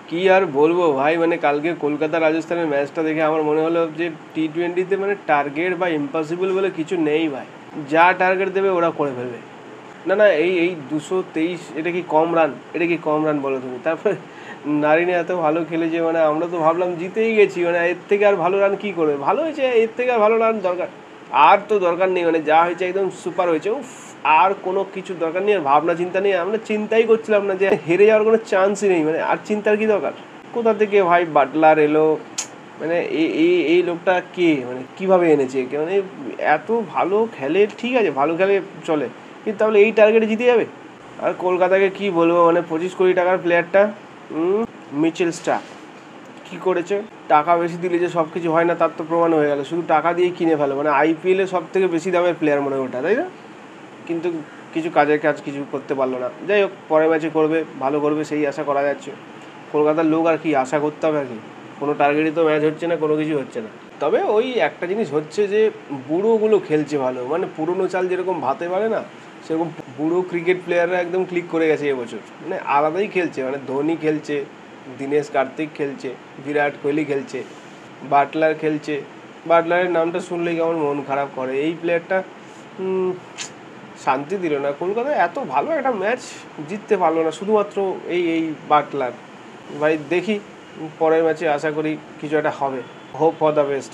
কি আর বলবো ভাই, মানে কালকে কলকাতা রাজস্থানের ম্যাচটা দেখে আমার মনে হলো যে টি-20তে মানে টার্গেট বা ইম্পসিবল বলে কিছু নেই ভাই। যা টার্গেট দেবে ওরা করে ফেলবে। না না, এই এই 223 এটা কি কম রান? এটা কি কম রান বলো তুমি? তারপরে নারিনে এত ভালো খেলেছে, মানে আমরা তো ভাবলাম জিতেই গেছি, মানে এর থেকে আর ভালো রান কি করবে? ভালো হয়েছে, এর থেকে আর ভালো রান দরকার আর তো দরকার নেই, মানে যা হয়েছে একদম সুপার হয়েছে। উফ, আর কোনো কিছু দরকার নেই, আর ভাবনা চিন্তা নেই, আমরা চিন্তাই করছিলাম না যে হেরে যাওয়ার কোনো চান্সই নেই, মানে আর চিন্তার কি দরকার? কোথা থেকে ভাই বাটলার এলো, মানে এই এই এই লোকটা কে, মানে কিভাবে এনেছে একে, মানে এত ভালো খেলে, ঠিক আছে ভালো খেলে চলে, কিন্তু তাহলে এই টার্গেটে জিতে যাবে? আর কলকাতাকে কি বলবো, মানে 25 কোটি টাকার প্লেয়ারটা মিচেল স্টার্ক কী করেছে? টাকা বেশি দিলে যে সব কিছু হয় না তার তো প্রমাণ হয়ে গেল, শুধু টাকা দিয়েই কিনে ফেলো, মানে আইপিএলে সব থেকে বেশি দামের প্লেয়ার মনে হয় ওটা, তাই না? কিন্তু কিছু কাজের কাজ কিছু করতে পারলো না। যাই হোক, পরের ম্যাচে করবে, ভালো করবে সেই আশা করা যাচ্ছে। কলকাতার লোক আর কি আশা করতে হবে আর কি, কোনো টার্গেটই তো ম্যাচ হচ্ছে না, কোনো কিছু হচ্ছে না। তবে ওই একটা জিনিস হচ্ছে যে বুড়োগুলো খেলছে ভালো, মানে পুরনো চাল যেরকম ভাতে পারে না, সেরকম বুড়ো ক্রিকেট প্লেয়াররা একদম ক্লিক করে গেছে এবছর, মানে আলাদাই খেলছে, মানে ধোনি খেলছে, দীনেশ কার্তিক খেলছে, বিরাট কোহলি খেলছে, বাটলার খেলছে। বাটলারের নামটা শুনলেই কেমন মন খারাপ করে, এই প্লেয়ারটা শান্তি দিল না। কলকাতায় এত ভালো একটা ম্যাচ জিততে পারলো না শুধুমাত্র এই এই বাটলার। ভাই দেখি, পরের ম্যাচে আশা করি কিছু একটা হবে। Hope for the best.